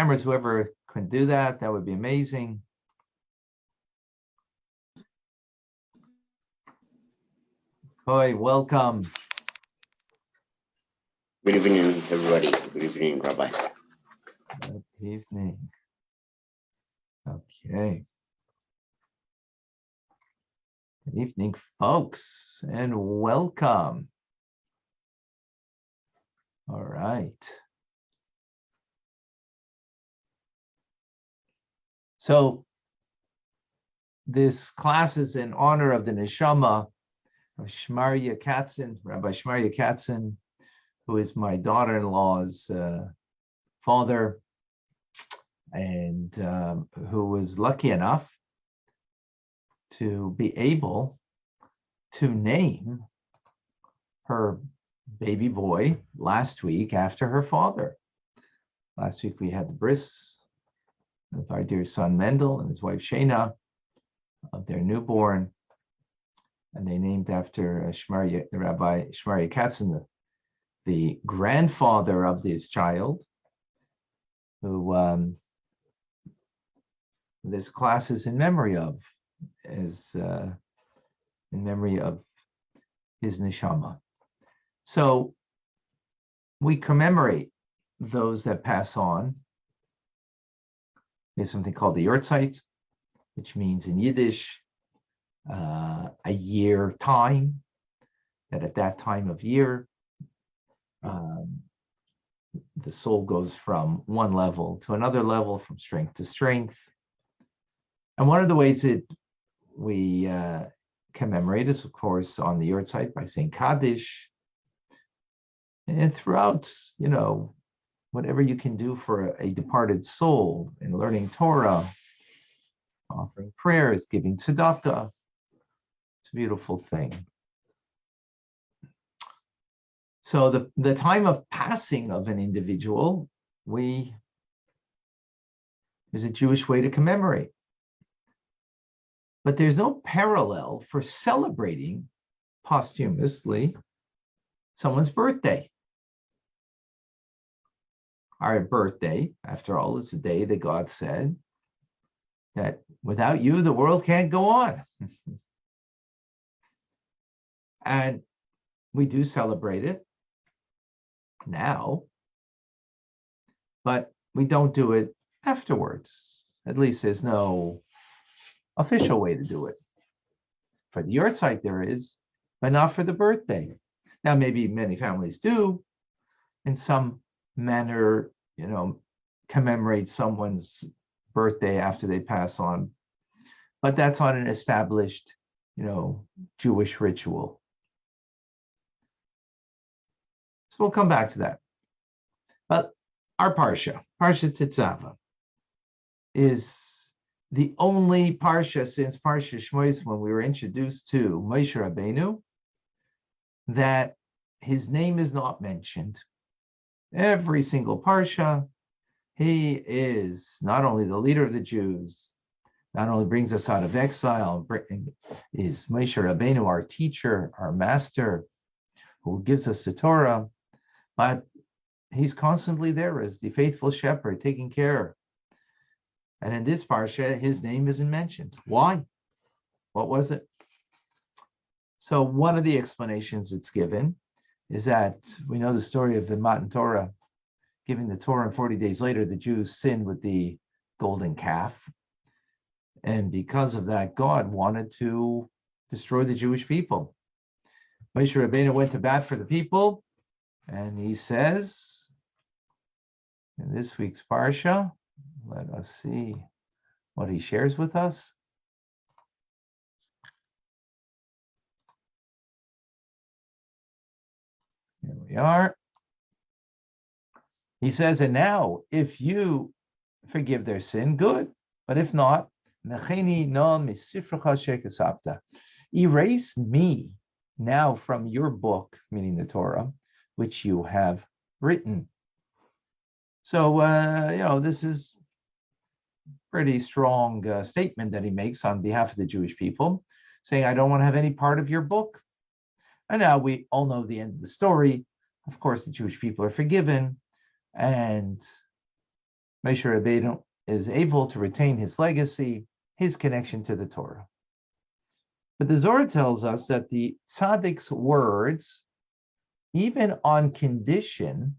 cameras, whoever can do that, that would be amazing. Koi, welcome. Good evening, everybody. Good evening, Rabbi. Good evening. Okay. Good evening, folks, and welcome. All right. So this class is in honor of the neshama of Shmarya Katzen, Rabbi Shmarya Katzen, who is my daughter-in-law's father, and who was lucky enough to be able to name her baby boy last week after her father. Last week we had the bris with our dear son Mendel and his wife Shana of their newborn, and they named after Rabbi Shmarya Katzen, the grandfather of this child, who this class is in memory of, in memory of his neshama. So we commemorate those that pass on. We have something called the Yortzeit, which means in Yiddish, a year time, that at that time of year, the soul goes from one level to another level, from strength to strength. And one of the ways that we commemorate is, of course, on the Yortzeit by saying Kaddish. And throughout, whatever you can do for a departed soul in learning Torah, offering prayers, giving tzedakah, it's a beautiful thing. So the time of passing of an individual, there's a Jewish way to commemorate. But there's no parallel for celebrating posthumously someone's birthday. Our birthday, after all, is the day that God said that without you, the world can't go on. And we do celebrate it now, but we don't do it afterwards. At least there's no official way to do it. For the Yortzeit there is, but not for the birthday. Now, maybe many families do in some manner, commemorate someone's birthday after they pass on, but that's not an established, Jewish ritual. So we'll come back to that. But our Parshah Tetzaveh, is the only Parshah since Parshah Shmois, when we were introduced to Moshe Rabbeinu, that his name is not mentioned. Every single Parshah, he is not only the leader of the Jews, not only brings us out of exile, is Moshe Rabbeinu, our teacher, our master, who gives us the Torah, but he's constantly there as the faithful shepherd, taking care. And in this Parsha, his name isn't mentioned. Why? What was it? So one of the explanations it's given is that we know the story of the Matan Torah, giving the Torah, and 40 days later, the Jews sinned with the golden calf. And because of that, God wanted to destroy the Jewish people. Moshe Rabbeinu went to bat for the people, and he says, in this week's Parsha, let us see what he shares with us. Here we are. He says, and now, if you forgive their sin, good. But if not, erase me now from your book, meaning the Torah, which you have written. So, this is pretty strong statement that he makes on behalf of the Jewish people, saying, I don't want to have any part of your book. And now we all know the end of the story. Of course, the Jewish people are forgiven, and Moshe Rabbeinu is able to retain his legacy, his connection to the Torah. But the Zohar tells us that the tzaddik's words, even on condition,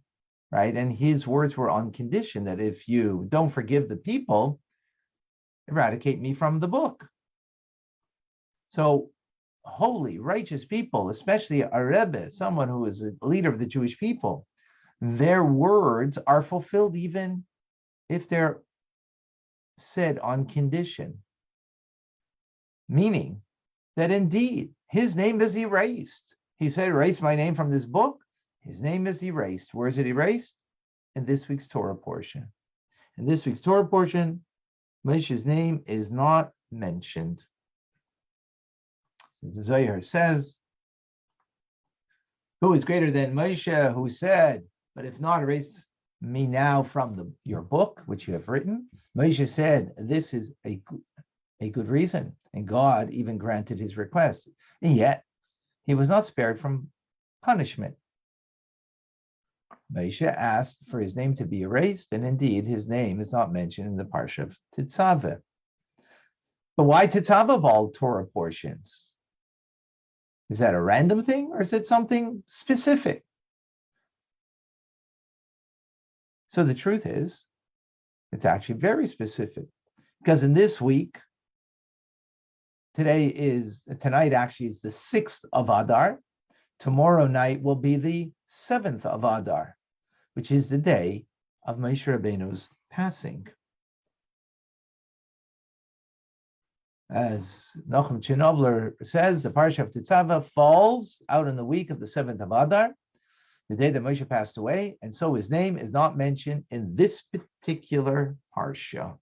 right? And his words were on condition that if you don't forgive the people, eradicate me from the book. So holy, righteous people, especially a Rebbe, someone who is a leader of the Jewish people, their words are fulfilled even if they're said on condition, meaning that indeed his name is erased. He said, erase my name from this book. His name is erased. Where is it erased? In this week's Torah portion. In this week's Torah portion, Moshe's name is not mentioned. The Zohar says, who is greater than Moshe, who said, but if not, erase me now from your book, which you have written. Moshe said, this is a good reason. And God even granted his request. And yet, he was not spared from punishment. Moshe asked for his name to be erased, and indeed, his name is not mentioned in the Parshah of Tetzaveh. But why Tetzaveh of all Torah portions? Is that a random thing, or is it something specific? So the truth is, it's actually very specific. Because in this week, tonight actually is the 6th of Adar. Tomorrow night will be the 7th of Adar, which is the day of Moshe Rabbeinu's passing. As Nachum Chernovler says, the Parshah of Tetzaveh falls out in the week of the 7th of Adar, the day that Moshe passed away, and so his name is not mentioned in this particular Parshah.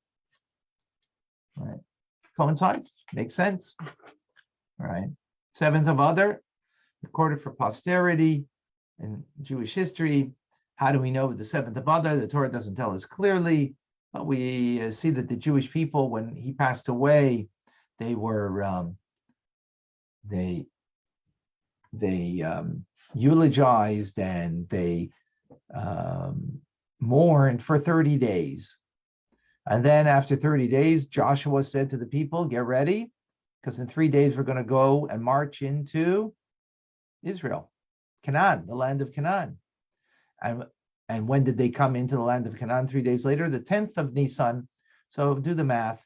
All right. Coincides? Makes sense? All right. 7th of Adar, recorded for posterity in Jewish history. How do we know the 7th of Adar? The Torah doesn't tell us clearly, but we see that the Jewish people, when he passed away, they were they eulogized and they mourned for 30 days. And then after 30 days, Joshua said to the people, get ready, because in 3 days we're going to go and march into Israel, Canaan, the land of Canaan. And when did they come into the land of Canaan? 3 days later, the 10th of Nisan. So do the math.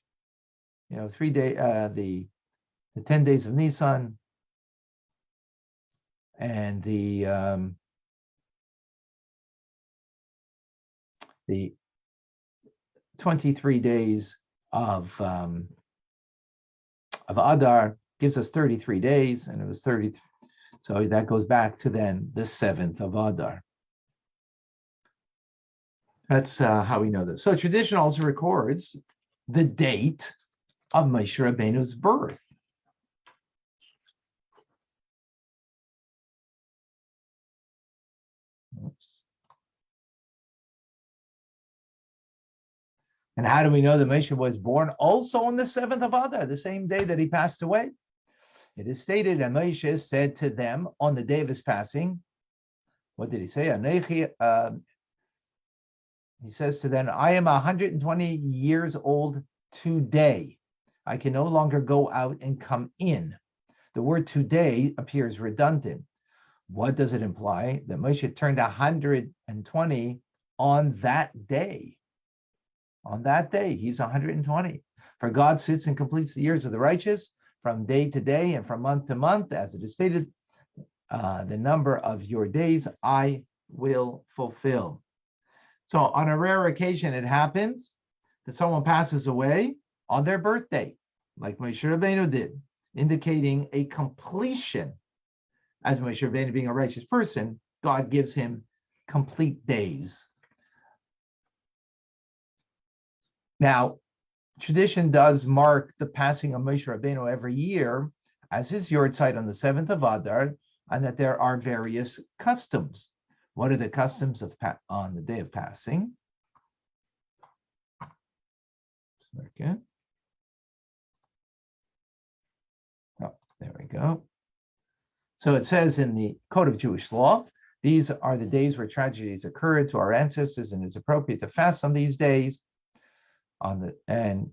3 days, the 10 days of Nisan, and the 23 days of Adar gives us 33 days, and it was 30. So that goes back to then the 7th of Adar. That's how we know this. So tradition also records the date of Moshe Rabbeinu's birth. Oops. And how do we know that Moshe was born also on the 7th of Adar, the same day that he passed away? It is stated, and Moshe said to them on the day of his passing, what did he say? He says to them, I am 120 years old today. I can no longer go out and come in. The word today appears redundant. What does it imply? That Moshe turned 120 on that day. On that day, he's 120. For God sits and completes the years of the righteous from day to day and from month to month, as it is stated, the number of your days I will fulfill. So on a rare occasion, it happens that someone passes away on their birthday, like Moshe Rabbeinu did, indicating a completion. As Moshe Rabbeinu being a righteous person, God gives him complete days. Now, tradition does mark the passing of Moshe Rabbeinu every year as his yortzeit on the 7th of Adar, and that there are various customs. What are the customs of on the day of passing? Okay. Oh, there we go. So it says in the Code of Jewish Law These are the days where tragedies occurred to our ancestors, and it's appropriate to fast on these days. And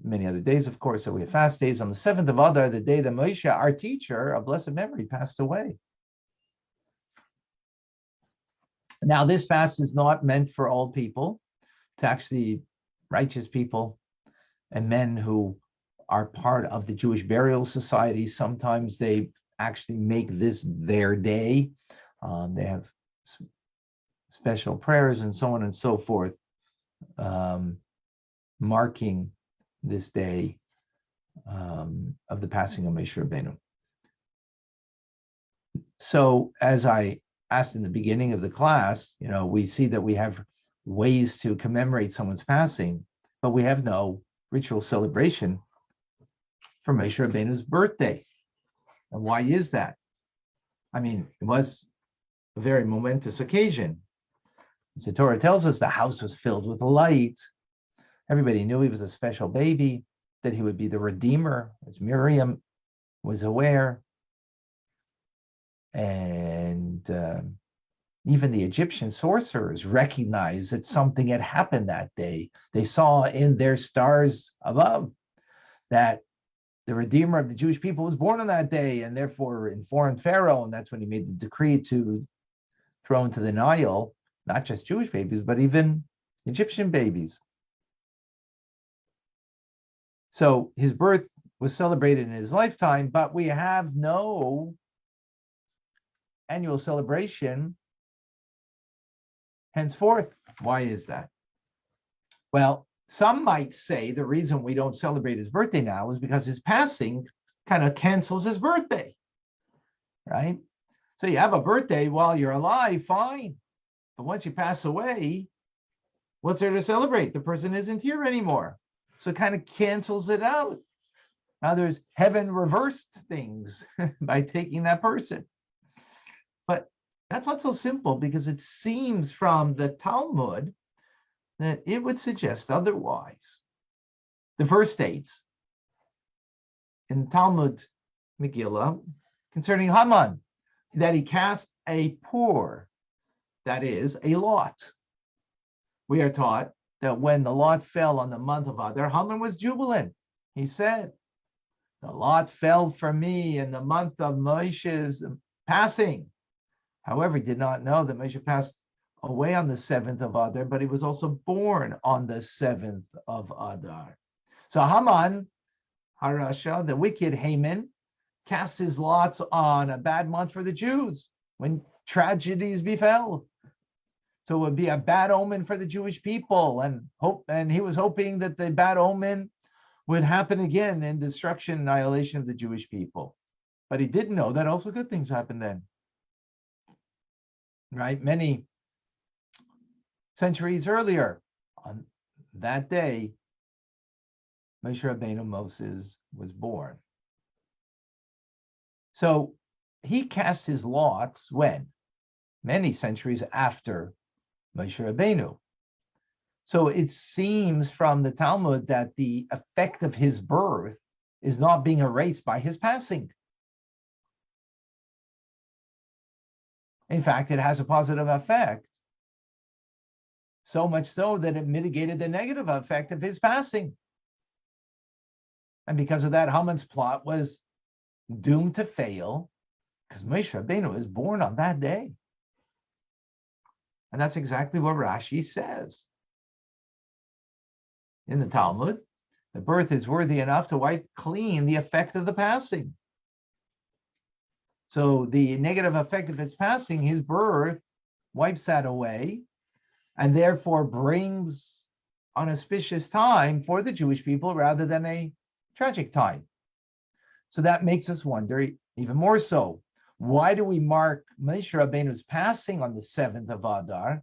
many other days, of course, that we have fast days. On the 7th of Adar, the day that Moshe, our teacher of blessed memory, passed away. Now, this fast is not meant for old people. It's actually righteous people and men who are part of the Jewish burial society. Sometimes they actually make this their day. They have special prayers and so on and so forth, marking this day of the passing of Moshe Rabbeinu. So, as I asked in the beginning of the class, we see that we have ways to commemorate someone's passing, but we have no ritual celebration for Moshe Rabbeinu's birthday. And why is that? I mean, it was a very momentous occasion. As the Torah tells us, the house was filled with light. Everybody knew he was a special baby, that he would be the Redeemer, as Miriam was aware. And even the Egyptian sorcerers recognized that something had happened that day. They saw in their stars above that the Redeemer of the Jewish people was born on that day, and therefore informed Pharaoh, and that's when he made the decree to throw into the Nile not just Jewish babies, but even Egyptian babies. So his birth was celebrated in his lifetime, but we have no annual celebration henceforth. Why is that? Well, some might say the reason we don't celebrate his birthday now is because his passing kind of cancels his birthday, right? So you have a birthday while you're alive, fine. But once you pass away, what's there to celebrate? The person isn't here anymore. So it kind of cancels it out. Now there's heaven reversed things by taking that person. But that's not so simple, because it seems from the Talmud that it would suggest otherwise. The verse states in Talmud Megillah concerning Haman that he cast a pur, that is, a lot. We are taught that when the lot fell on the month of Adar, Haman was jubilant. He said, "The lot fell for me in the month of Moshe's passing." However, he did not know that Moshe passed away on the 7th of Adar, but he was also born on the 7th of Adar. So Haman, Harasha, the wicked Haman, cast his lots on a bad month for the Jews when tragedies befell. So it would be a bad omen for the Jewish people, and he was hoping that the bad omen would happen again in destruction, annihilation of the Jewish people. But he didn't know that also good things happened then. Right? Many centuries earlier, on that day, Moshe Rabbeinu Moses was born. So he cast his lots when? Many centuries after Moshe Rabbeinu. So it seems from the Talmud that the effect of his birth is not being erased by his passing. In fact, it has a positive effect. So much so that it mitigated the negative effect of his passing. And because of that, Haman's plot was doomed to fail, because Moshe Rabbeinu was born on that day. And that's exactly what Rashi says. In the Talmud, the birth is worthy enough to wipe clean the effect of the passing. So the negative effect of its passing, his birth, wipes that away, and therefore brings an auspicious time for the Jewish people rather than a tragic time. So that makes us wonder even more so, why do we mark Moshe Rabbeinu's passing on the 7th of Adar,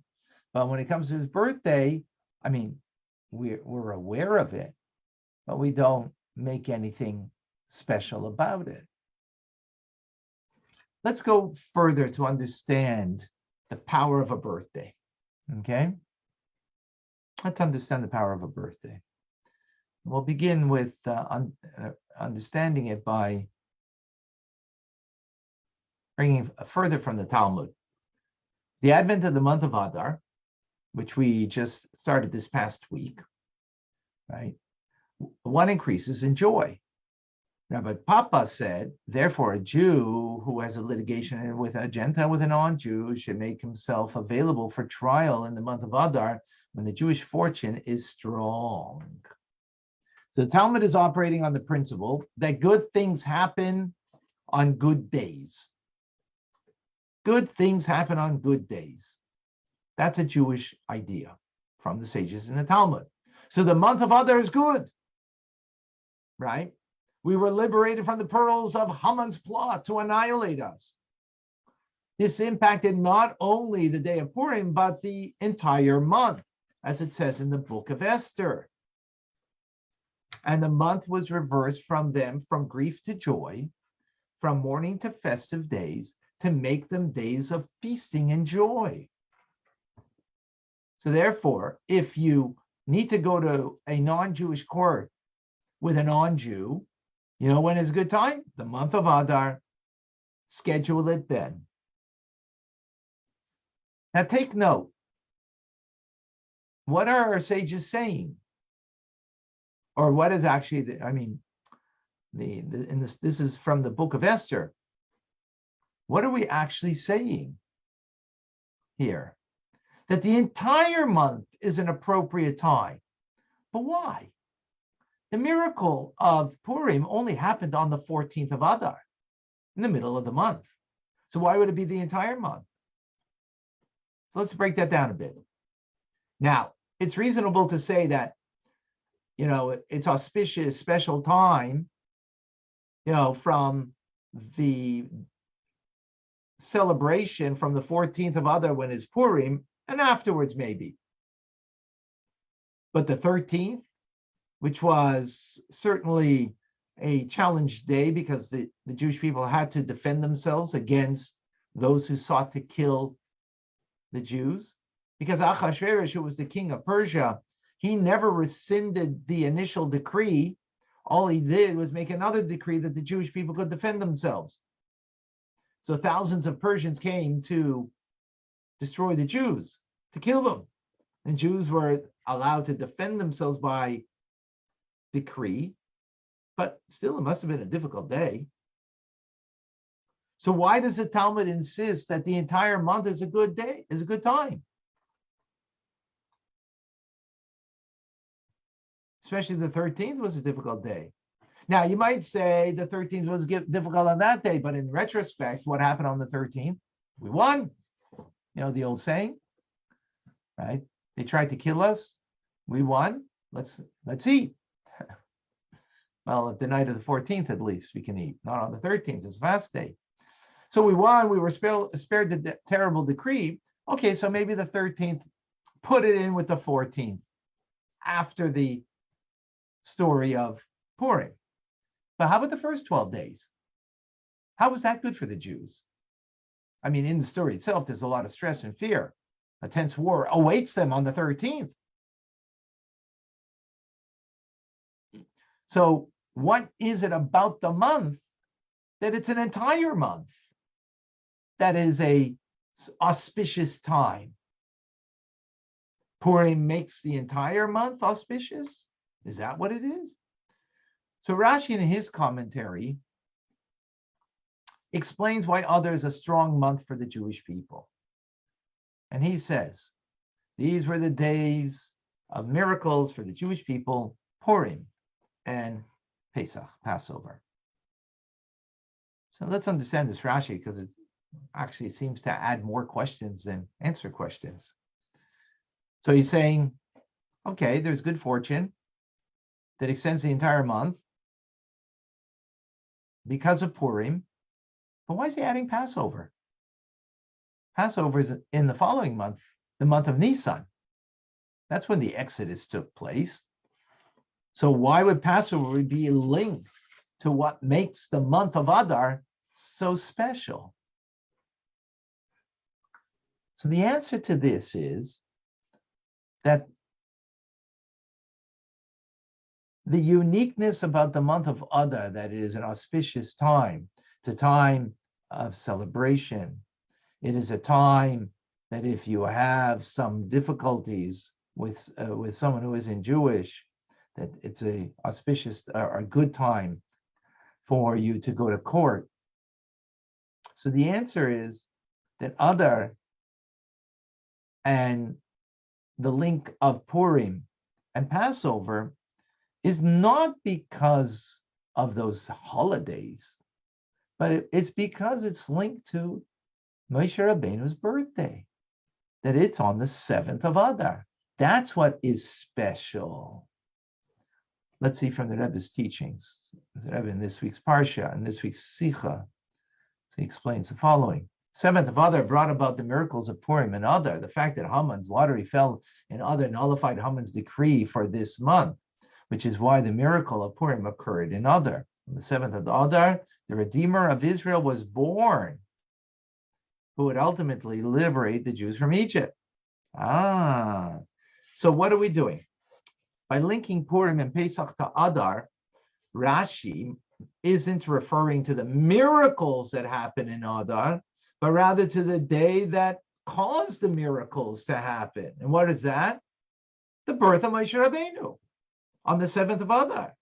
but when it comes to his birthday, I mean, we're aware of it, but we don't make anything special about it. Let's go further to understand the power of a birthday, okay? Let's understand the power of a birthday. We'll begin with understanding it by bringing further from the Talmud. the advent of the month of Adar, which we just started this past week, right? One increases in joy. Rabbi Papa said, therefore, a Jew who has a litigation with a Gentile with a non-Jew should make himself available for trial in the month of Adar when the Jewish fortune is strong. So the Talmud is operating on the principle that good things happen on good days. Good things happen on good days. That's a Jewish idea from the sages in the Talmud. So the month of Adar is good, right? We were liberated from the pearls of Haman's plot to annihilate us. This impacted not only the day of Purim, but the entire month, as it says in the book of Esther. And the month was reversed from grief to joy, from mourning to festive days, to make them days of feasting and joy. So therefore, if you need to go to a non-Jewish court with a non-Jew, you know when is a good time? The month of Adar. Schedule it then. Now take note. What are our sages saying? Or what is actually, this is from the book of Esther. What are we actually saying here? That the entire month is an appropriate time. But why? The miracle of Purim only happened on the 14th of Adar, in the middle of the month. So why would it be the entire month? So let's break that down a bit. Now, it's reasonable to say that, it's auspicious, special time, from the celebration from the 14th of Adar when it's Purim, and afterwards maybe. But the 13th, which was certainly a challenged day because the Jewish people had to defend themselves against those who sought to kill the Jews. Because Achashverosh, who was the king of Persia, he never rescinded the initial decree. All he did was make another decree that the Jewish people could defend themselves. So thousands of Persians came to destroy the Jews, to kill them. And Jews were allowed to defend themselves by decree, but still it must have been a difficult day. So why does the Talmud insist that the entire month is a good day, is a good time? Especially the 13th was a difficult day. Now, you might say the 13th was difficult on that day, but in retrospect, what happened on the 13th? We won. The old saying, right? They tried to kill us. We won. Let's eat. Well, at the night of the 14th, at least, we can eat. Not on the 13th. It's a fast day. So we won. We were spared the terrible decree. Okay, so maybe the 13th, put it in with the 14th after the story of Purim. But how about the first 12 days? How was that good for the Jews? In the story itself, there's a lot of stress and fear. A tense war awaits them on the 13th. So what is it about the month that it's an entire month that is a auspicious time? Purim makes the entire month auspicious? Is that what it is? So Rashi, in his commentary, explains why Adar is a strong month for the Jewish people. And he says, these were the days of miracles for the Jewish people, Purim and Pesach, Passover. So let's understand this Rashi, because it actually seems to add more questions than answer questions. So he's saying, okay, there's good fortune that extends the entire month because of Purim. But why is he adding Passover? Passover is in the following month, the month of Nisan. That's when the Exodus took place. So why would Passover be linked to what makes the month of Adar so special? So the answer to this is that the uniqueness about the month of Adar, that it is an auspicious time. It's a time of celebration. It is a time that if you have some difficulties with someone who isn't Jewish, that it's a auspicious or a good time for you to go to court. So the answer is that Adar and the link of Purim and Passover is not because of those holidays, but it's because it's linked to Moshe Rabbeinu's birthday, that it's on the 7th of Adar. That's what is special. Let's see from the Rebbe's teachings. The Rebbe in this week's Parshah, and this week's Sicha, so he explains the following. 7th of Adar brought about the miracles of Purim and Adar. The fact that Haman's lottery fell in Adar nullified Haman's decree for this month, which is why the miracle of Purim occurred in Adar. On the 7th of Adar, the Redeemer of Israel was born, who would ultimately liberate the Jews from Egypt. So what are we doing? By linking Purim and Pesach to Adar, Rashi isn't referring to the miracles that happen in Adar, but rather to the day that caused the miracles to happen. And what is that? The birth of Moshe Rabbeinu on the 7th of Adar.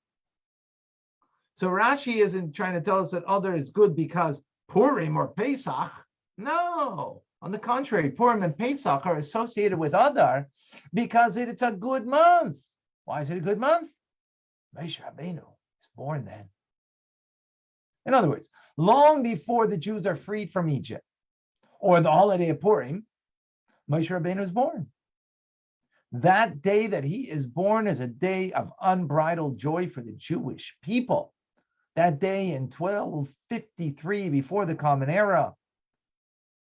So Rashi isn't trying to tell us that Adar is good because Purim or Pesach. No, on the contrary, Purim and Pesach are associated with Adar because it's a good month. Why is it a good month? Moshe Rabbeinu is born then. In other words, long before the Jews are freed from Egypt or the holiday of Purim, Moshe Rabbeinu is born. That day that he is born is a day of unbridled joy for the Jewish people. That day in 1253, before the Common Era,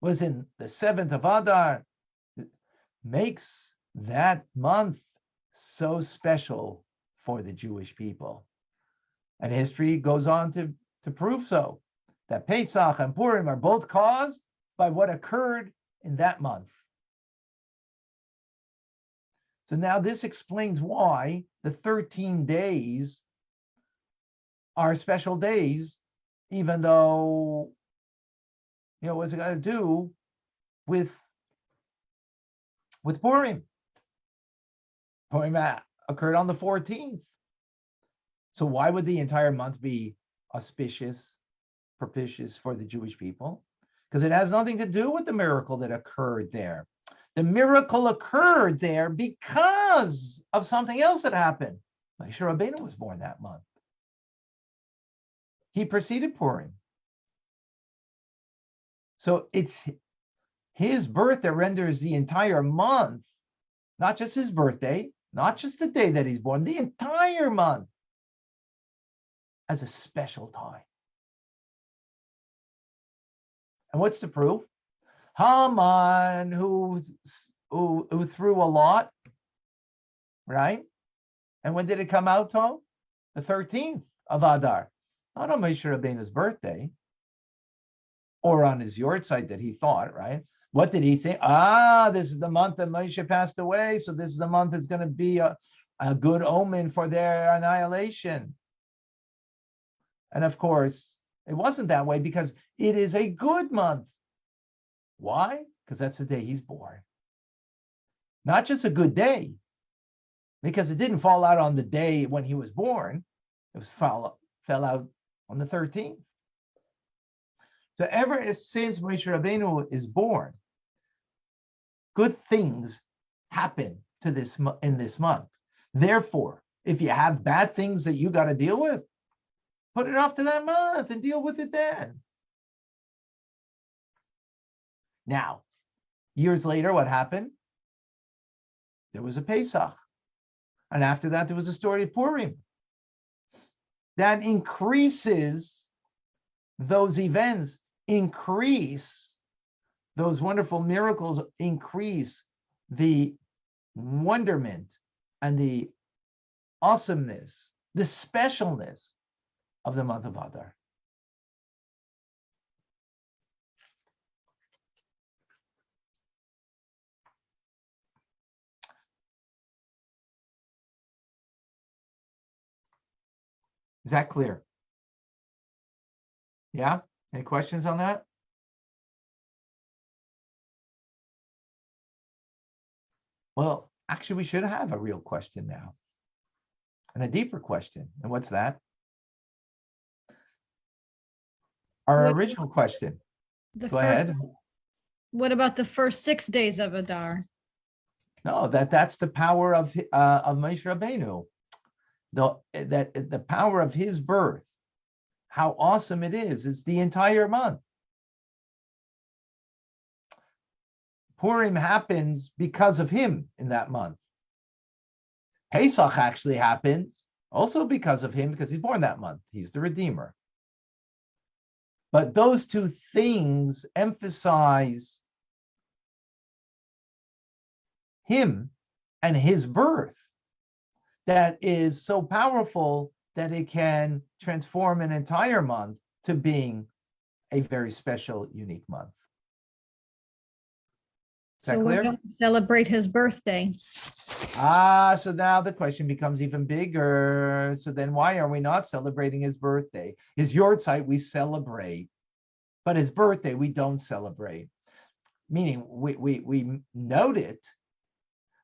was in the 7th of Adar. It makes that month so special for the Jewish people. And history goes on to prove so, that Pesach and Purim are both caused by what occurred in that month. So now this explains why the 13 days are special days, even though, what's it got to do with Purim? Purim occurred on the 14th. So why would the entire month be auspicious, propitious for the Jewish people? Because it has nothing to do with the miracle that occurred there. The miracle occurred there because of something else that happened. Moshe Rabbeinu was born that month. He preceded Purim. So it's his birth that renders the entire month, not just his birthday, not just the day that he's born, the entire month, as a special time. And what's the proof? Haman, who threw a lot, right? And when did it come out, Tom? The 13th of Adar. Not on Moshe Rabbeinu's birthday, or on his yortzeit that he thought, right? What did he think? This is the month that Moshe passed away, so this is the month that's going to be a good omen for their annihilation. And of course, it wasn't that way because it is a good month. Why? Because that's the day he's born. Not just a good day, because it didn't fall out on the day when he was born. It fell out on the 13th. So ever since Moshe Rabbeinu is born, good things happen to in this month. Therefore, if you have bad things that you got to deal with, put it off to that month and deal with it then. Now, years later, what happened? There was a Pesach. And after that, there was a story of Purim. That increases those events, increase those wonderful miracles, increase the wonderment and the awesomeness, the specialness of the month of Adar. Is that clear? Yeah? Any questions on that? Well, actually, we should have a real question now, and a deeper question. And what's that? Our What original question. the Go first? ahead. What about the first 6 days of Adar? No, that's the power of Moshe Rabbeinu. The power of his birth. How awesome it is! It's the entire month. Purim happens because of him in that month. Pesach actually happens also because of him, because he's born that month. He's the Redeemer. But those two things emphasize him and his birth that is so powerful that it can transform an entire month to being a very special, unique month. Is that So why clear? don't we celebrate his birthday? So now the question becomes even bigger. So then why are we not celebrating his birthday? His Yortzeit we celebrate, but his birthday we don't celebrate. Meaning we note it,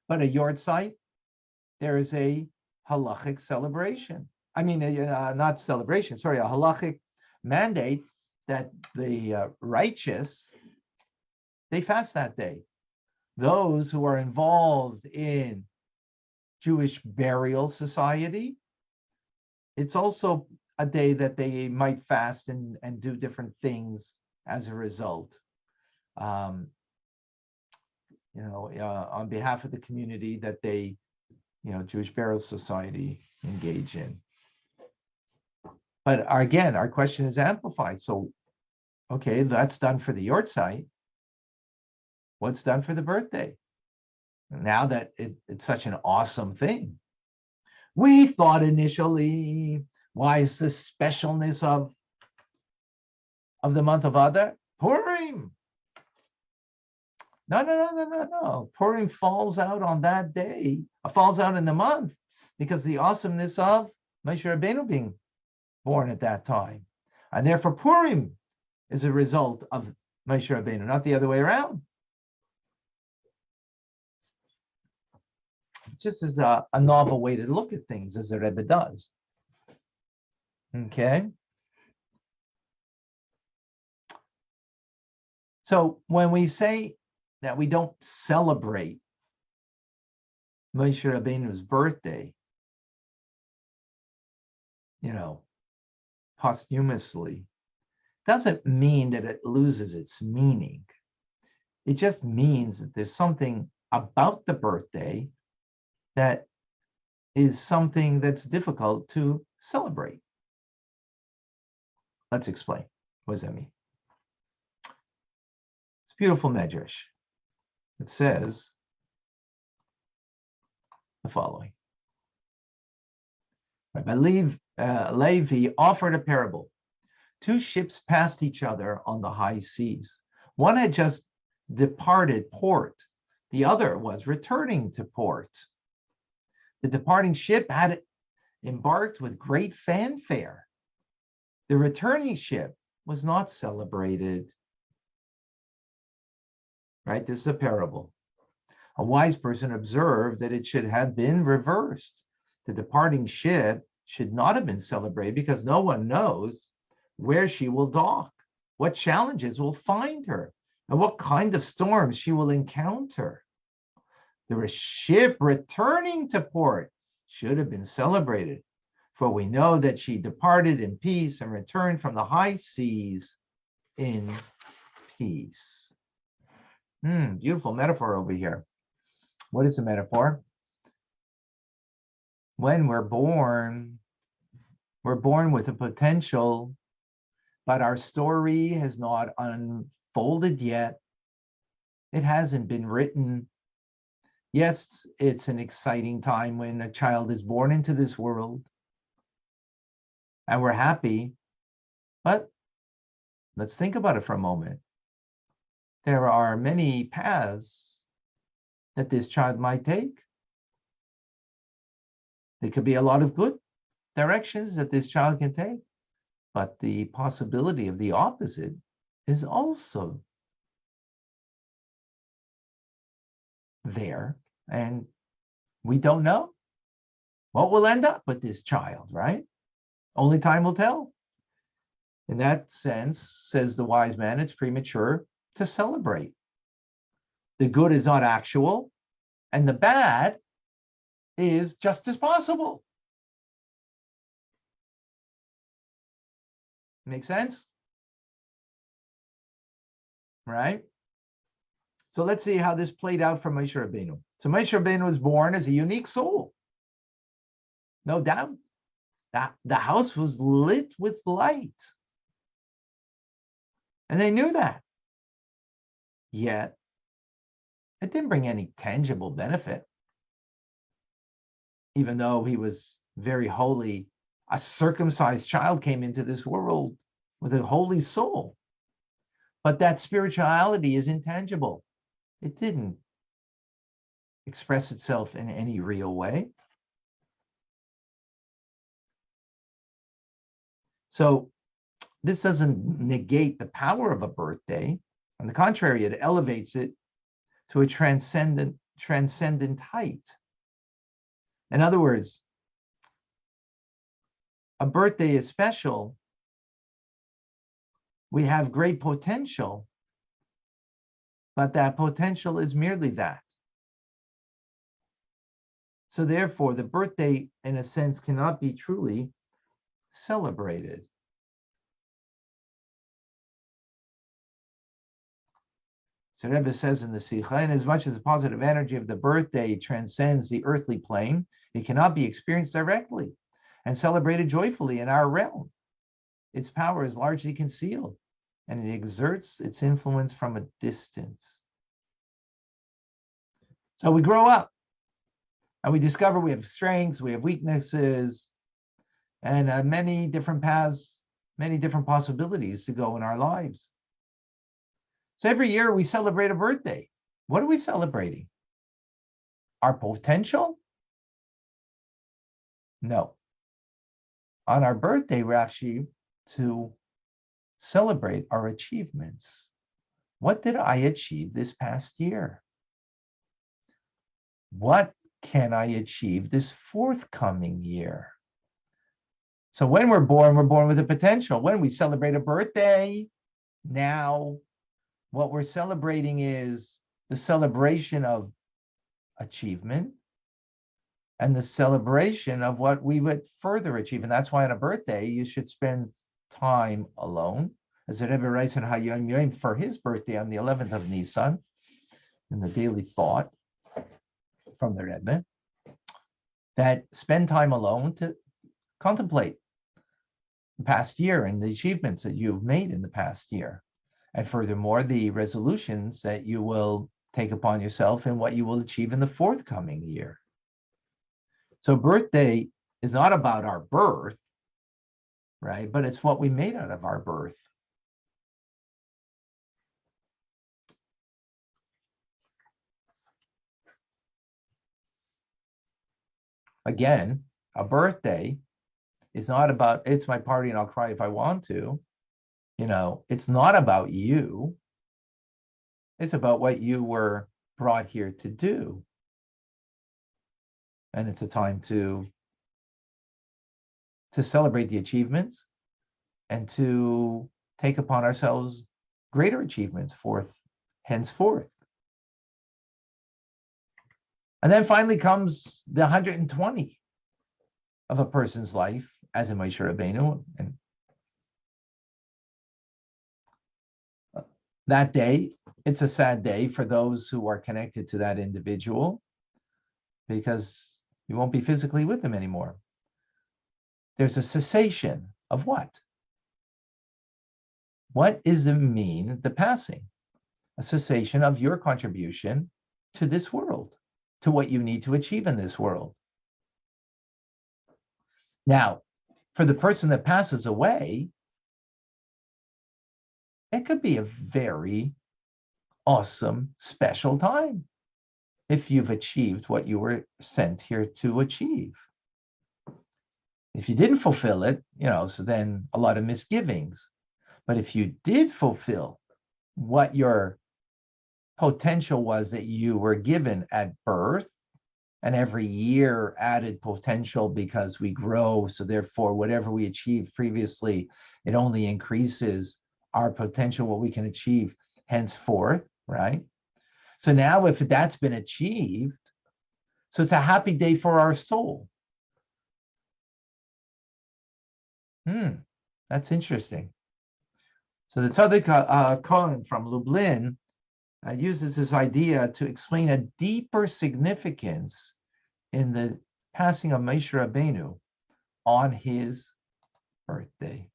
but a Yortzeit, there is a halachic celebration. I mean, not celebration, sorry, a halachic mandate that the righteous, they fast that day. Those who are involved in Jewish burial society, it's also a day that they might fast and do different things as a result. On behalf of the community that they, Jewish burial society engage in. But again, our question is amplified. So, okay, that's done for the Yortzeit. What's done for the birthday? Now that it's such an awesome thing. We thought initially, why is the specialness of the month of Adar? Purim. No. Purim falls out on that day, falls out in the month, because the awesomeness of Moshe Rabbeinu being born at that time. And therefore Purim is a result of Moshe Rabbeinu, not the other way around. Just as a novel way to look at things, as the Rebbe does. Okay. So when we say that we don't celebrate Moshe Rabbeinu's birthday, posthumously, doesn't mean that it loses its meaning. It just means that there's something about the birthday that is something that's difficult to celebrate. Let's explain. What does that mean? It's a beautiful medrash. It says the following. Rabbi Levi offered a parable. 2 ships passed each other on the high seas. One had just departed port. The other was returning to port. The departing ship had embarked with great fanfare. The returning ship was not celebrated. Right? This is a parable. A wise person observed that it should have been reversed. The departing ship should not have been celebrated because no one knows where she will dock, what challenges will find her, and what kind of storms she will encounter. The ship returning to port should have been celebrated, for we know that she departed in peace and returned from the high seas in peace. Beautiful metaphor over here. What is the metaphor? When we're born with a potential, but our story has not unfolded yet. It hasn't been written. Yes, it's an exciting time when a child is born into this world, and we're happy, but let's think about it for a moment. There are many paths that this child might take. There could be a lot of good directions that this child can take, but the possibility of the opposite is also there. And we don't know what will end up with this child, right? Only time will tell. In that sense, says the wise man, it's premature to celebrate. The good is not actual, and the bad is just as possible. Make sense? Right? So let's see how this played out for Moshe Rabbeinu. So Moshe Rabbeinu was born as a unique soul. No doubt. That the house was lit with light. And they knew that. Yet, it didn't bring any tangible benefit. Even though he was very holy, a circumcised child came into this world with a holy soul. But that spirituality is intangible. It didn't express itself in any real way. So this doesn't negate the power of a birthday. On the contrary, it elevates it to a transcendent height. In other words, a birthday is special. We have great potential, but that potential is merely that. So therefore, the birthday, in a sense, cannot be truly celebrated. So Rebbe says in the Sikha, and as much as the positive energy of the birthday transcends the earthly plane, it cannot be experienced directly and celebrated joyfully in our realm. Its power is largely concealed, and it exerts its influence from a distance. So we grow up, and we discover we have strengths, we have weaknesses, and many different paths, many different possibilities to go in our lives. So every year we celebrate a birthday. What are we celebrating? Our potential? No. On our birthday, we're actually to celebrate our achievements. What did I achieve this past year? What can I achieve this forthcoming year? So when we're born with a potential. When we celebrate a birthday, now what we're celebrating is the celebration of achievement and the celebration of what we would further achieve. And that's why on a birthday, you should spend time alone. As the Rebbe writes in Hayom Yom for his birthday on the 11th of Nisan, in the daily thought from the Rebbe, that spend time alone to contemplate the past year and the achievements that you've made in the past year. And furthermore, the resolutions that you will take upon yourself and what you will achieve in the forthcoming year. So birthday is not about our birth, right? But it's what we made out of our birth. Again, a birthday is not about, it's my party and I'll cry if I want to. You know, it's not about you. It's about what you were brought here to do. And it's a time to celebrate the achievements and to take upon ourselves greater achievements henceforth. And then finally comes the 120 of a person's life, as in Moshe Rabbeinu. And that day, it's a sad day for those who are connected to that individual, because you won't be physically with them anymore. There's a cessation of what? What does it mean, the passing? A cessation of your contribution to this world, to what you need to achieve in this world. Now, for the person that passes away, it could be a very awesome, special time if you've achieved what you were sent here to achieve. If you didn't fulfill it, so then a lot of misgivings. But if you did fulfill what your potential was that you were given at birth, and every year added potential because we grow. So therefore, whatever we achieved previously, it only increases our potential, what we can achieve henceforth, right? So now if that's been achieved, so it's a happy day for our soul. That's interesting. So the Tzaddik Cohen from Lublin uses this idea to explain a deeper significance in the passing of Moshe Rabbeinu on his birthday.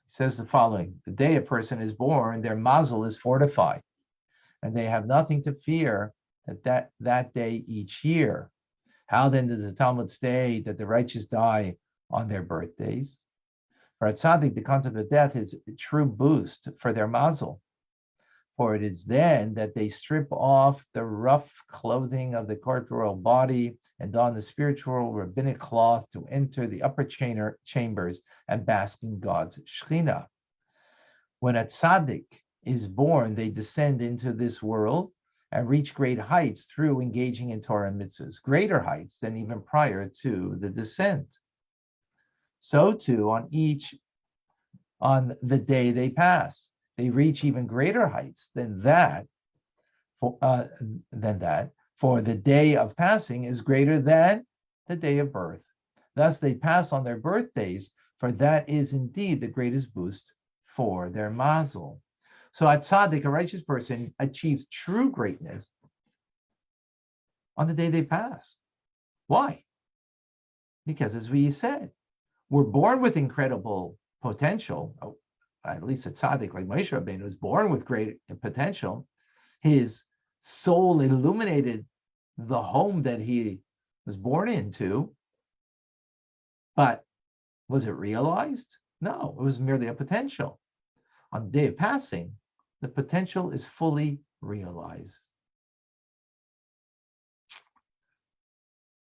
He says the following: the day a person is born, their mazel is fortified, and they have nothing to fear that day each year. How then does the Talmud state that the righteous die on their birthdays? For a tzaddik, the concept of death is a true boost for their mazel. For it is then that they strip off the rough clothing of the corporeal body and don the spiritual rabbinic cloth to enter the upper chambers and bask in God's Shekhinah. When a tzaddik is born, they descend into this world and reach great heights through engaging in Torah and mitzvahs, greater heights than even prior to the descent. So too, on the day they pass, they reach even greater heights than that. For the day of passing is greater than the day of birth. Thus, they pass on their birthdays, for that is indeed the greatest boost for their mazel. So, a tzaddik, a righteous person, achieves true greatness on the day they pass. Why? Because, as we said, we're born with incredible potential. At least a tzaddik like Moshe Rabbeinu was born with great potential. His soul illuminated the home that he was born into. But was it realized? No, it was merely a potential. On the day of passing, the potential is fully realized.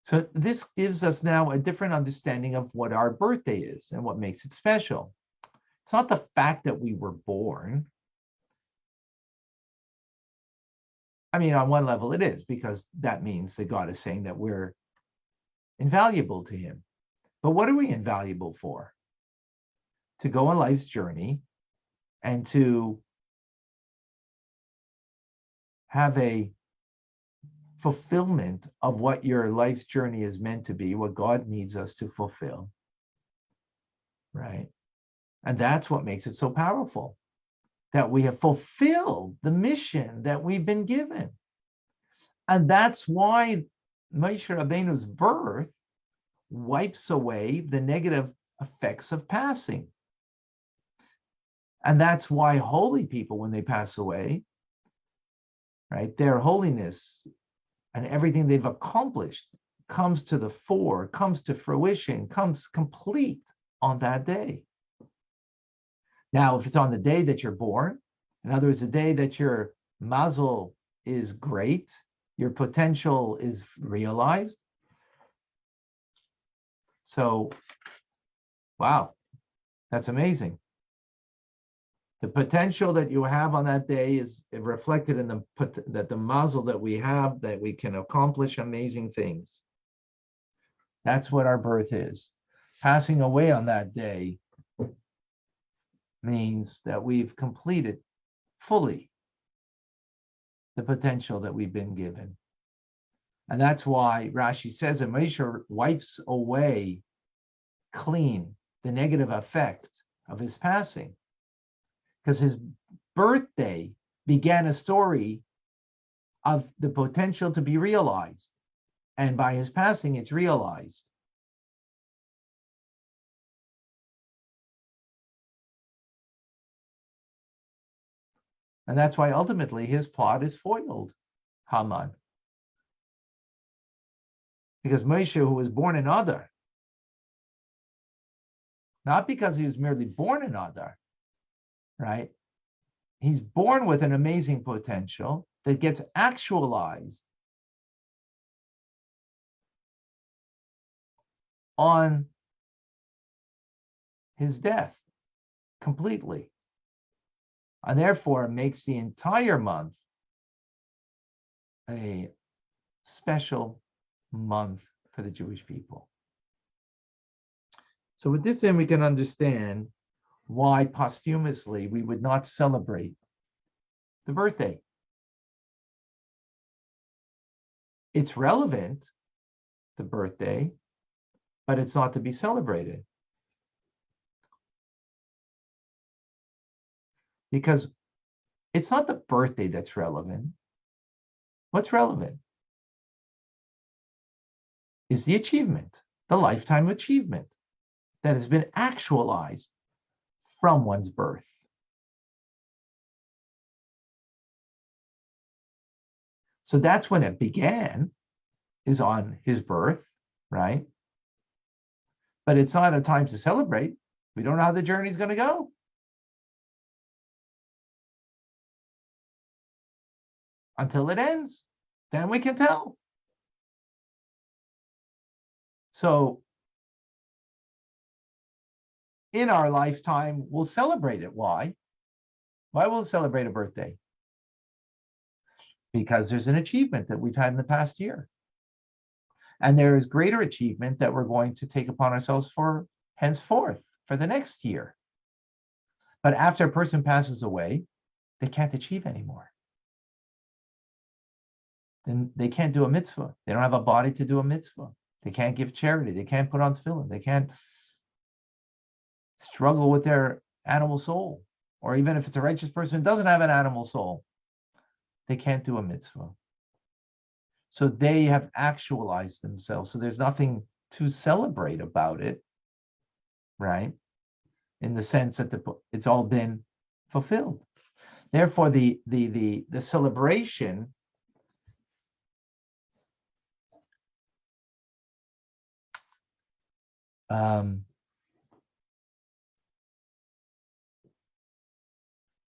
So this gives us now a different understanding of what our birthday is and what makes it special. It's not the fact that we were born. I mean, on one level it is, because that means that God is saying that we're invaluable to him. But what are we invaluable for? To go on life's journey and to have a fulfillment of what your life's journey is meant to be, what God needs us to fulfill, right? And that's what makes it so powerful, that we have fulfilled the mission that we've been given. And that's why Moshe Rabbeinu's birth wipes away the negative effects of passing. And that's why holy people, when they pass away, right, their holiness and everything they've accomplished comes to the fore, comes to fruition, comes complete on that day. Now, if it's on the day that you're born, in other words, the day that your mazel is great, your potential is realized. So, wow, that's amazing. The potential that you have on that day is reflected in the mazel that we have, that we can accomplish amazing things. That's what our birth is. Passing away on that day means that we've completed fully the potential that we've been given. And that's why Rashi says that Moshe wipes away clean the negative effect of his passing, because his birthday began a story of the potential to be realized. And by his passing, it's realized. And that's why ultimately his plot is foiled, Haman. Because Moshe, who was born in Adar, not because he was merely born in Adar, right? He's born with an amazing potential that gets actualized on his death completely. And therefore makes the entire month a special month for the Jewish people. So with this end, we can understand why posthumously we would not celebrate the birthday. It's relevant, the birthday, but it's not to be celebrated. Because it's not the birthday that's relevant. What's relevant is the achievement, the lifetime achievement that has been actualized from one's birth. So that's when it began, is on his birth, right? But it's not a time to celebrate. We don't know how the journey's going to go. Until it ends, then we can tell. So in our lifetime, we'll celebrate it. Why? Why will we celebrate a birthday? Because there's an achievement that we've had in the past year. And there is greater achievement that we're going to take upon ourselves for henceforth, for the next year. But after a person passes away, they can't achieve anymore. Then they can't do a mitzvah. They don't have a body to do a mitzvah. They can't give charity. They can't put on tefillin. They can't struggle with their animal soul. Or even if it's a righteous person who doesn't have an animal soul, they can't do a mitzvah. So they have actualized themselves. So there's nothing to celebrate about it, right? In the sense that it's all been fulfilled. Therefore, the celebration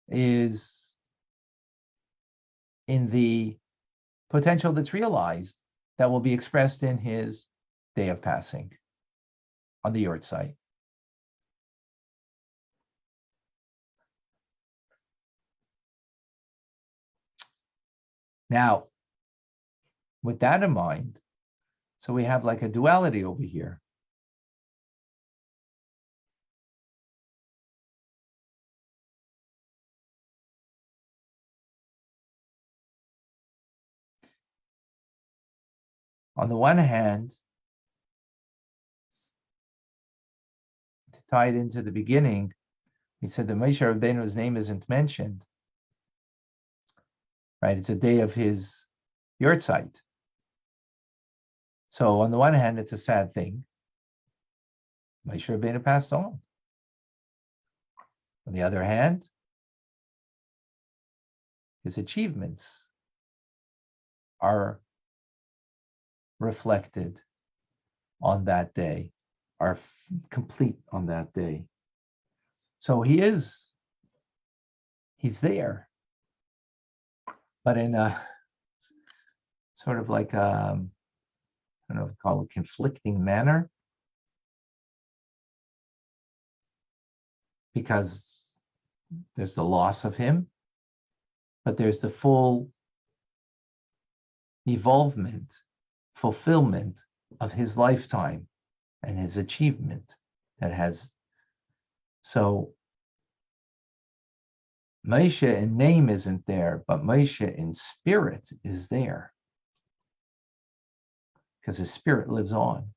is in the potential that's realized that will be expressed in his day of passing on the yard site. Now, with that in mind, so we have like a duality over here. On the one hand, to tie it into the beginning, he said that Moshe Rabbeinu's name isn't mentioned, right? It's a day of his yahrzeit. So on the one hand, it's a sad thing. Moshe Rabbeinu passed on. On the other hand, his achievements are reflected on that day, are complete on that day. So he's there, but in a sort of like I don't know what to call it, conflicting manner, because there's the loss of him, but there's the full evolvement, fulfillment of his lifetime and his achievement that has. So Moshe in name isn't there, but Moshe in spirit is there, because his spirit lives on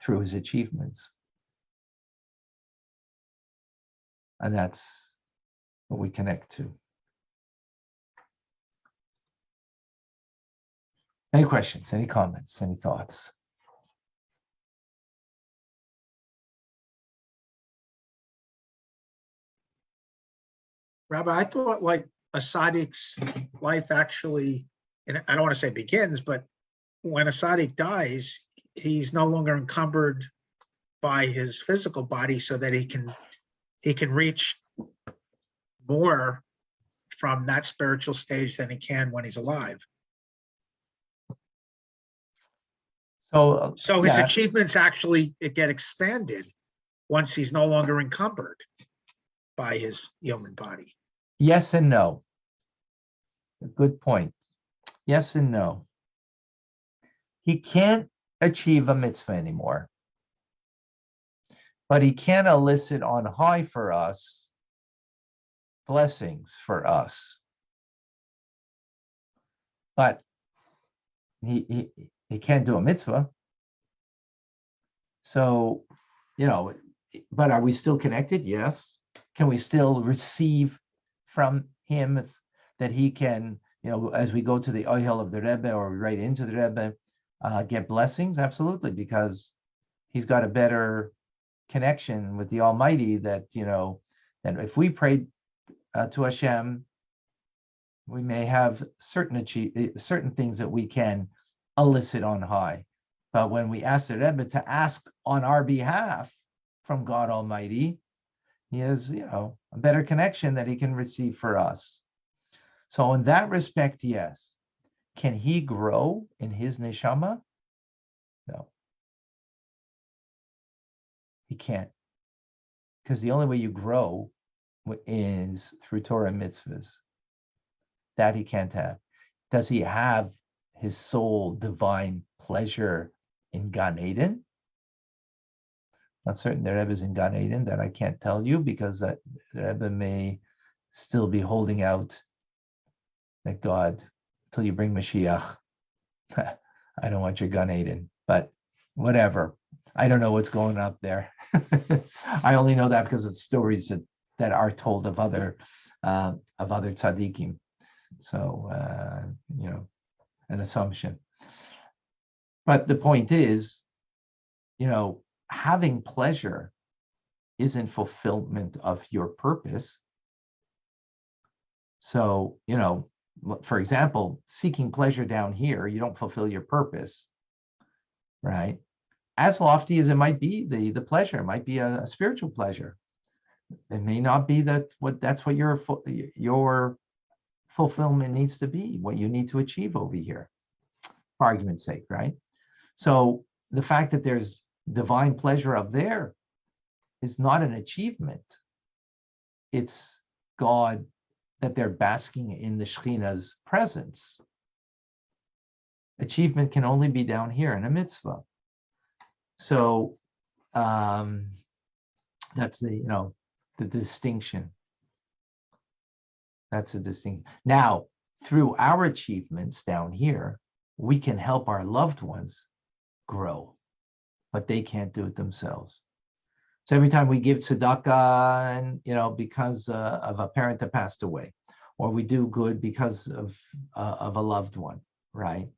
through his achievements. And that's what we connect to. Any questions, any comments, any thoughts? Rabbi, I thought like a Saddic's life actually, and I don't want to say begins, but when a Saddic dies, he's no longer encumbered by his physical body, so that he can reach more from that spiritual stage than he can when he's alive. So his achievements actually get expanded once he's no longer encumbered by his human body. Yes and no. Good point. Yes and no. He can't achieve a mitzvah anymore, but he can elicit on high for us blessings for us. But he can't do a mitzvah. So, but are we still connected? Yes. Can we still receive from him that he can, as we go to the Ohel of the Rebbe or right into the Rebbe, get blessings? Absolutely, because he's got a better connection with the Almighty that if we pray to Hashem, we may have certain things that we can elicit on high. But when we ask the Rebbe to ask on our behalf from God Almighty, he has, a better connection that he can receive for us. So in that respect, yes. Can he grow in his neshama? No. He can't. Because the only way you grow is through Torah and mitzvahs. That he can't have. Does he have his soul divine pleasure in Gan Eden? Not certain the Rebbe is in Gan Eden, that I can't tell you, because the Rebbe may still be holding out that God, until you bring Mashiach, I don't want your Gan Eden, but whatever. I don't know what's going up there. I only know that because of stories that are told of other tzaddikim. So, an assumption. But the point is, having pleasure isn't fulfillment of your purpose. So, for example, seeking pleasure down here, you don't fulfill your purpose, right? As lofty as it might be, the pleasure, it might be a spiritual pleasure. It may not be that's what your fulfillment needs to be, what you need to achieve over here, for argument's sake, right? So the fact that there's divine pleasure up there is not an achievement. It's God, that they're basking in the Shekhinah's presence. Achievement can only be down here in a mitzvah. So that's the distinction. That's a distinction. Now, through our achievements down here, we can help our loved ones grow, but they can't do it themselves. So every time we give tzedakah, and because of a parent that passed away, or we do good because of a loved one, right?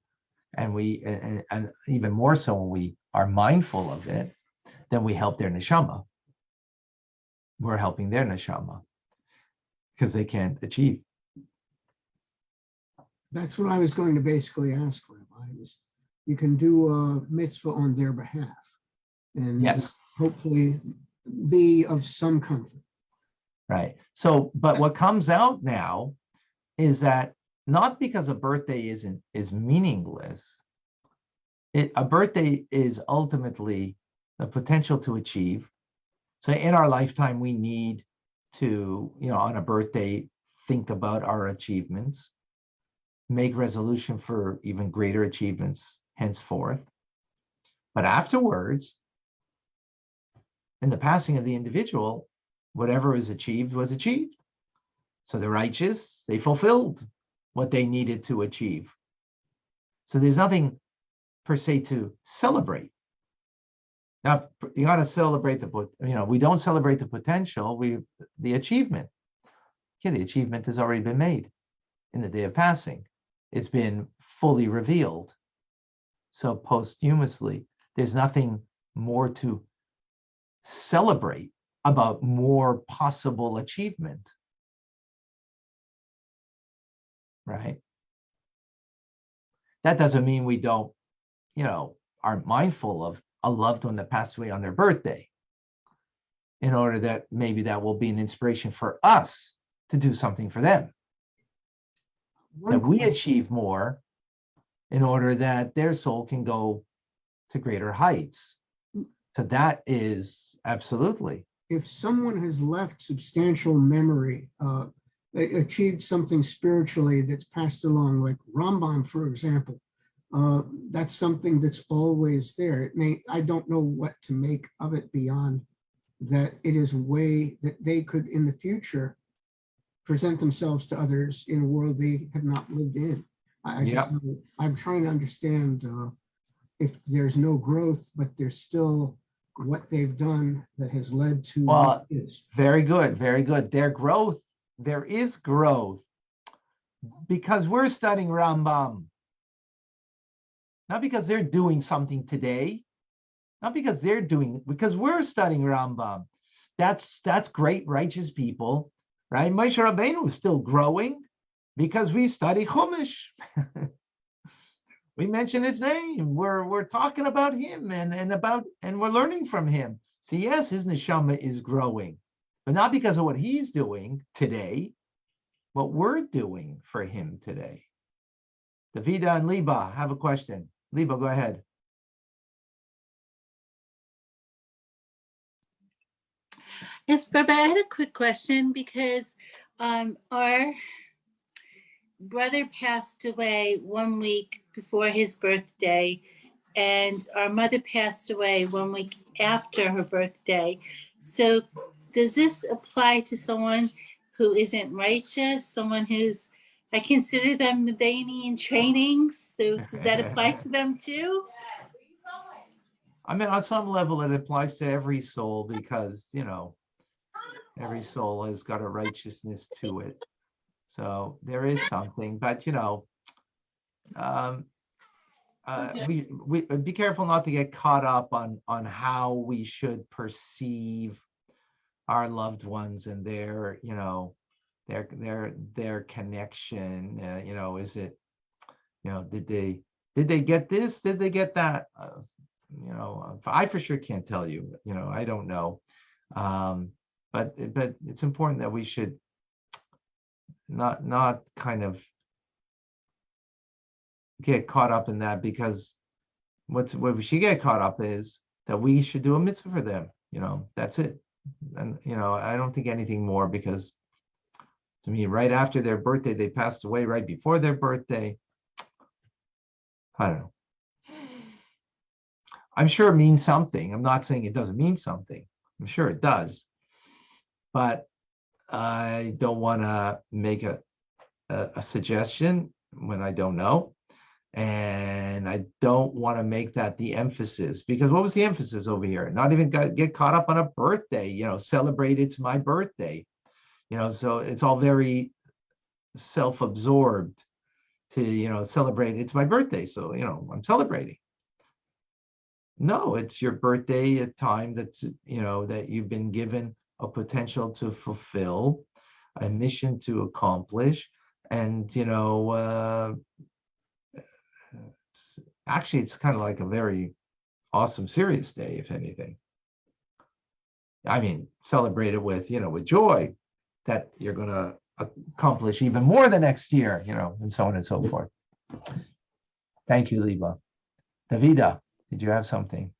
And we and even more so when we are mindful of it, then we help their neshama. We're helping their neshama because they can't achieve. That's what I was going to basically ask, Rabbi. You can do a mitzvah on their behalf, and Yes, hopefully be of some comfort. right. So, but what comes out now is that not because a birthday is meaningless. A birthday is ultimately the potential to achieve. So in our lifetime, we need to, on a birthday, think about our achievements, make resolution for even greater achievements henceforth. But afterwards, in the passing of the individual, whatever was achieved was achieved. So the righteous, they fulfilled what they needed to achieve. So there's nothing per se to celebrate. Now, you got to celebrate we don't celebrate the potential, the achievement. Yeah, the achievement has already been made in the day of passing. It's been fully revealed. So posthumously, there's nothing more to celebrate about more possible achievement, right? That doesn't mean we don't, aren't mindful of a loved one that passed away on their birthday, in order that maybe that will be an inspiration for us to do something for them. That we achieve more in order that their soul can go to greater heights. So that is absolutely. If someone has left substantial memory, achieved something spiritually that's passed along, like Rambam, for example. That's something that's always there. I don't know what to make of it beyond that it is a way that they could in the future present themselves to others in a world they have not lived in. I'm trying to understand if there's no growth, but there's still what they've done that has led to what is. Very good, very good. There is growth because we're studying Rambam. Not because they're doing something today, not because because we're studying Rambam. That's great, righteous people, right? Moshe Rabbeinu is still growing because we study Chumash. We mention his name. We're talking about him and we're learning from him. So yes, his neshama is growing, but not because of what he's doing today, what we're doing for him today. Davida and Liba have a question. Liba, go ahead. Yes, Rabbi, I had a quick question because our brother passed away 1 week before his birthday, and our mother passed away 1 week after her birthday. So does this apply to someone who isn't righteous, someone who's, I consider them the Bani in training, so does that apply to them too? I mean, on some level, it applies to every soul because, every soul has got a righteousness to it. So there is something, but, we be careful not to get caught up on how we should perceive our loved ones and their connection. Is it, did they get this? Did they get that? I for sure can't tell you. I don't know. But it's important that we should not kind of get caught up in that, because what we should get caught up is that we should do a mitzvah for them. That's it. And I don't think anything more, because to me, right after their birthday, they passed away right before their birthday. I don't know. I'm sure it means something. I'm not saying it doesn't mean something. I'm sure it does. But I don't want to make a suggestion when I don't know. And I don't want to make that the emphasis, because what was the emphasis over here? Not even get caught up on a birthday, celebrate it's my birthday. So it's all very self-absorbed to, celebrate it's my birthday. So, I'm celebrating. No, it's your birthday, a time that's, that you've been given a potential to fulfill, a mission to accomplish. And, it's kind of like a very awesome, serious day, if anything. I mean, celebrate it with, with joy that you're going to accomplish even more the next year, and so on and so forth. Thank you, Liba. Davida, did you have something?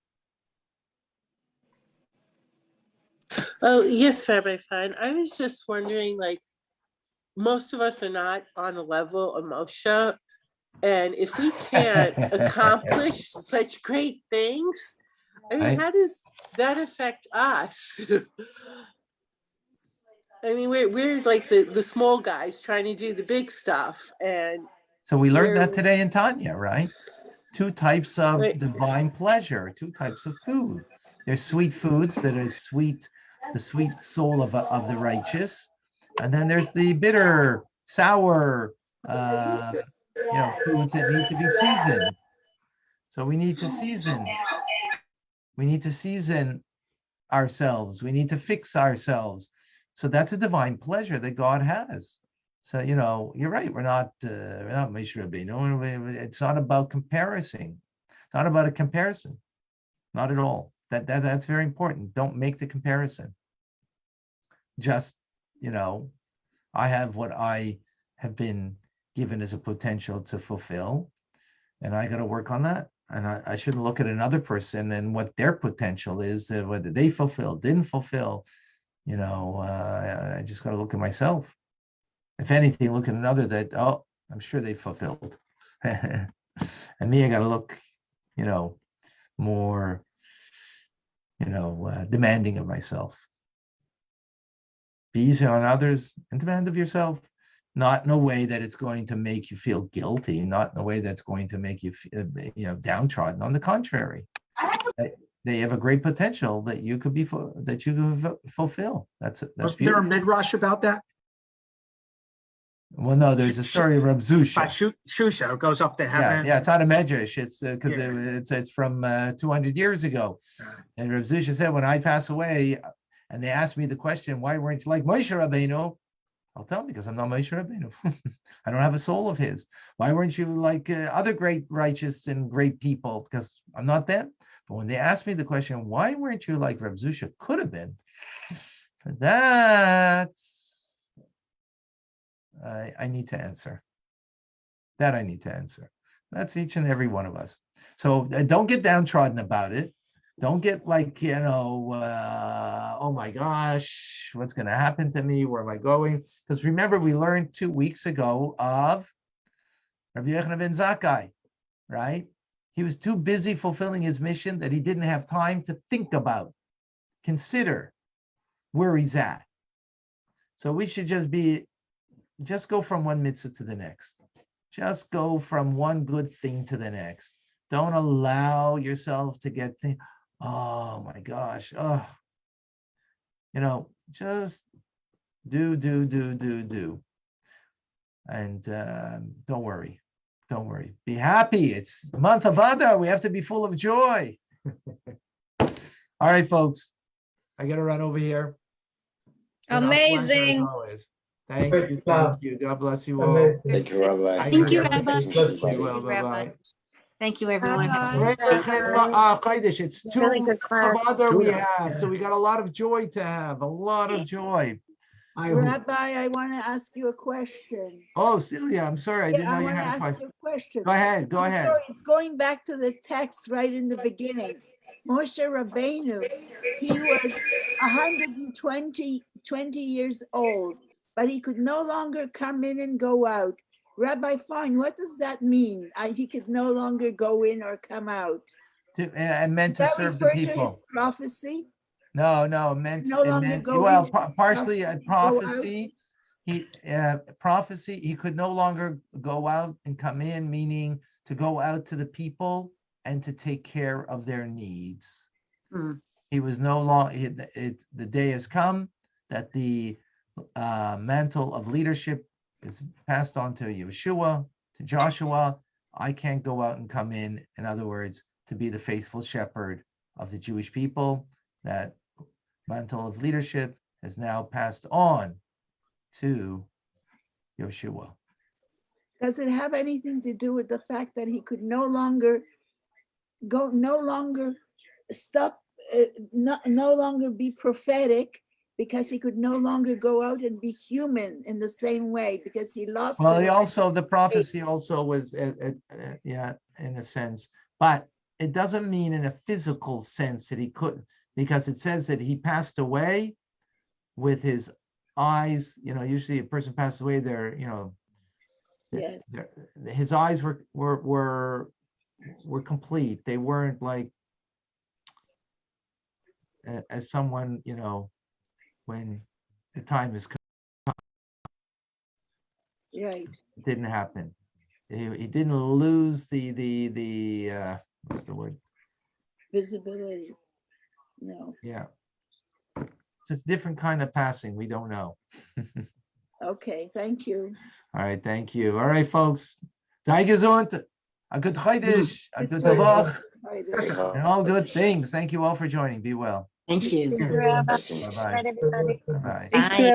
Oh, yes, Rabbi Fine. I was just wondering, most of us are not on a level of Moshe, and if we can't accomplish such great things, I mean, how does that affect us? I mean, we're like the small guys trying to do the big stuff, and so we learned that today in Tanya, right? Two types of divine pleasure, two types of food. There's sweet foods that are sweet, the sweet soul of the righteous, and then there's the bitter, sour, foods that need to be seasoned. So we need to season. We need to season ourselves. We need to fix ourselves. So that's a divine pleasure that God has. So, you're right. We're not Moshe Rabbeinu. It's not about comparison. It's not about a comparison. Not at all. That's very important. Don't make the comparison. Just, I have what I have been given as a potential to fulfill, and I got to work on that. And I shouldn't look at another person and what their potential is, whether they fulfill, didn't fulfill. I just got to look at myself. If anything, look at another that, oh, I'm sure they fulfilled. And me, I got to look, more, demanding of myself. Be easy on others and demand of yourself. Not in a way that it's going to make you feel guilty, not in a way that's going to make you feel, downtrodden. On the contrary, they have a great potential that you could fulfill. That's Was there a beautiful. midrash about that? Well, no, there's a story of Reb Zusha. Shusha, it goes up to heaven. Yeah, it's not a medrash. It's because Yeah. it's from 200 years ago. And Reb Zusha said, when I pass away, and they asked me the question, why weren't you like Moshe Rabbeinu? I'll tell them, because I'm not Moshe Rabbeinu. I don't have a soul of his. Why weren't you like other great righteous and great people? Because I'm not them. But when they asked me the question, why weren't you like Reb Zusha could have been? That's I need to answer. That I need to answer. That's each and every one of us. So don't get downtrodden about it. Don't get like, oh my gosh, what's going to happen to me? Where am I going? Because remember, we learned 2 weeks ago of Rabbi Yochanan ben Zakkai, right? He was too busy fulfilling his mission that he didn't have time to think about, consider where he's at. So we should just go from one mitzvah to the next. Just go from one good thing to the next. Don't allow yourself to get oh my gosh, just do. And don't worry. Be happy. It's the month of Adar. We have to be full of joy. All right, folks. I got to run over here. Amazing. Thank you. God bless you all. Thank you, Rabbi. Thank you, Rabbi. Be well, bye-bye. Thank you, everyone. It's 2 months of Adar we have, so we got a lot of joy to have. A lot of joy. Rabbi, I want to ask you a question. Oh, Celia, I'm sorry. I didn't know you had a I want to ask question. you a question. Go ahead. Sorry, it's going back to the text right in the beginning. Moshe Rabbeinu, he was 120 years old, but he could no longer come in and go out. Rabbi Fine, what does that mean? He could no longer go in or come out. I meant to That serve the refer to his people. prophecy? No, it meant go well, in, partially a go prophecy. Prophecy. He could no longer go out and come in, meaning to go out to the people and to take care of their needs. He was no longer. The day has come that the mantle of leadership is passed on to Yeshua, to Joshua. I can't go out and come in. In other words, to be the faithful shepherd of the Jewish people. That mantle of leadership has now passed on to Yeshua. Does it have anything to do with the fact that he could no longer be prophetic, because he could no longer go out and be human in the same way, because he lost. Well, the prophecy also was, in a sense, but it doesn't mean in a physical sense that he couldn't, because it says that he passed away with his eyes. Usually a person passes away, Yes. His eyes were complete. They weren't like as someone, when the time is come. Right. It didn't happen. He didn't lose the what's the word? Visibility. No. Yeah. It's a different kind of passing. We don't know. Okay, thank you. All right, thank you. All right, folks. Sei gesund. A good Chodesh, a good Tavach, and all good things. Thank you all for joining. Be well. Thank you. Blessings. Bye-bye. Bye-bye. Bye.